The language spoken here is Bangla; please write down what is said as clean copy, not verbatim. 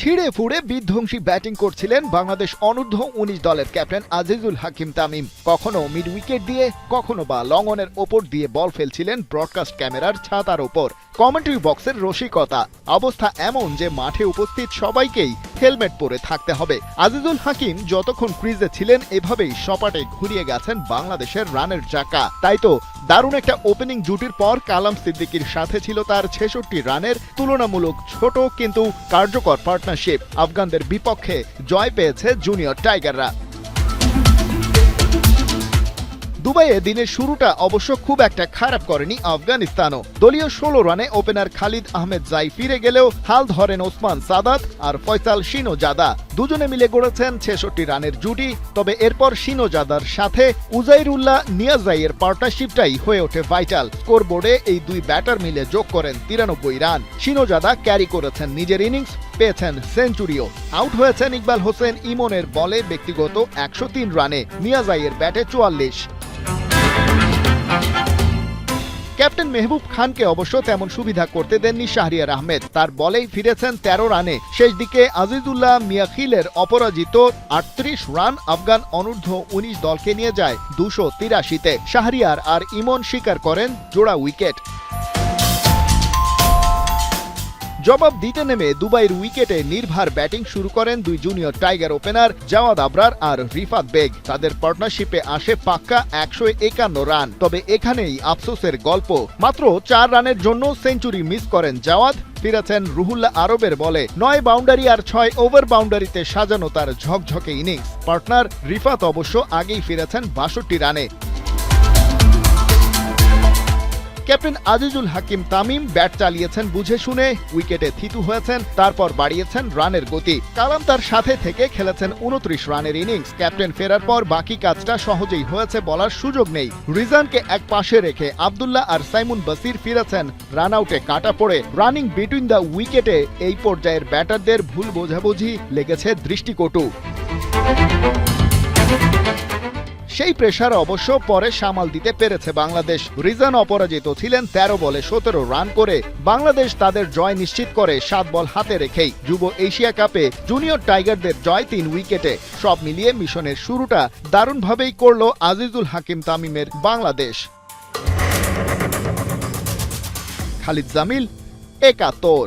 ছিঁড়ে ফুড়ে বিধ্বংসী ব্যাটিং করছিলেন বাংলাদেশ অনূর্ধ্ব ১৯ দলের ক্যাপ্টেন আজিজুল হাকিম তামিম। কখনো মিড উইকেট দিয়ে, কখনো বা লং অনের ওপর দিয়ে বল ফেলছিলেন ব্রডকাস্ট ক্যামেরার ছাতার ওপর। কমেন্ট্রি বক্সের রসিকতা। অবস্থা এমন যে মাঠে উপস্থিত সবাইকেই হেলমেট পরে থাকতে হবে। আজিজুল হাকিম যতক্ষণ ক্রিজে ছিলেন এভাবেই সপাটে ঘুরিয়ে গেছেন বাংলাদেশের রানের চাকা। তাই তো দারুণ একটা ওপেনিং জুটির পর কালাম সিদ্দিকীর সাথে ছিল তার ৬৬ রানের তুলনামূলক ছোট কিন্তু কার্যকর পার্টনারশিপ। আফগানদের বিপক্ষে জয় পেয়েছে জুনিয়র টাইগাররা। দুবাইয়ে দিনের শুরুটা অবশ্য খুব একটা খারাপ করেনি আফগানিস্তানও। দলীয় ১৬ রানে ওপেনার খালিদ আহমেদ জাই ফিরে গেলেও হাল ধরেন ওসমান সাদাত আর ফয়সাল শিনোজাদা। দুজনে মিলে গড়েছেন ৬৬ রানের জুটি। তবে এরপর শিনোজাদার সাথে উজাইরুল্লাহ নিয়াজাইয়ের পার্টনারশিপটাই হয়ে ওঠে ভাইটাল। স্কোরবোর্ডে এই দুই ব্যাটার মিলে যোগ করেন ৯৩ রান। শিনোজাদা ক্যারি করেছেন নিজের ইনিংস, পেয়েছেন সেঞ্চুরিও। আউট হয়েছেন ইকবাল হোসেন ইমনের বলে ব্যক্তিগত ১০৩ রানে, নিয়াজাইয়ের ব্যাটে ৪৪। ক্যাপ্টেন মেহবুব খানকে অবশ্য তেমন সুবিধা করতে দেননি শাহরিয়ার আহমেদ। তার বলেই ফিরেছেন ১৩ রানে। শেষ দিকে আজিজুল্লাহ মিয়াখিলের অপরাজিত ৩৮ রান আফগান অনূর্ধ্ব ১৯ দলকে নিয়ে যায় ২৮৩-তে। শাহরিয়ার আর ইমন শিকার করেন জোড়া উইকেট। জবাব দিতে নেমে দুবাইয়ের উইকেটে নির্ভার ব্যাটিং শুরু করেন দুই junior tiger opener Jawad Abrar আর রিফাত বেগ। তাদের পার্টনারশিপে আসে পাক্কা ১৫১ রান। তবে এখানেই আফসোসের গল্প। মাত্র ৪ রানের জন্য সেঞ্চুরি মিস করেন জাওয়াদ। ফিরেছেন রুহুল্লাহ আরবের বলে ৯ বাউন্ডারি আর ৬ ওভার বাউন্ডারিতে সাজানো তার ঝকঝকে ইনিংস। পার্টনার রিফাত অবশ্য আগেই ফিরেছেন ৬২ রানে। ক্যাপ্টেন আজিজুল হাকিম তামিম ব্যাট চালিয়েছেন বুঝে শুনে, উইকেটে থিতু হয়েছেন, তারপর বাড়িয়েছেন রানের গতি। কালাম তার সাথে থেকে খেলেছেন ২৯ রানের ইনিংস। ক্যাপ্টেন ফেরার পর বাকি কাজটা সহজেই হয়েছে বলার সুযোগ নেই। রিজানকে এক পাশে রেখে আব্দুল্লাহ আর সাইমুন বাসির ফিরেছেন রান আউটে কাটা পড়ে। রানিং বিটুইন দ্য উইকেটে এই পর্যায়ের ব্যাটারদের ভুল বোঝাবুঝি লেগেছে দৃষ্টিকটু। সেই প্রেসার অবশ্য পরে সামাল দিতে পেরেছে বাংলাদেশ। রিজান অপরাজিত ছিলেন ১৩ বলে ১৭ রান করে। বাংলাদেশ তাদের জয় নিশ্চিত করে ৭ বল হাতে রেখেই। যুব এশিয়া কাপে জুনিয়র টাইগারদের জয় ৩ উইকেটে। সব মিলিয়ে মিশনের শুরুটা দারুণভাবেই করল আজিজুল হাকিম তামিমের বাংলাদেশ। খালিদ জামিল, একাত্তর।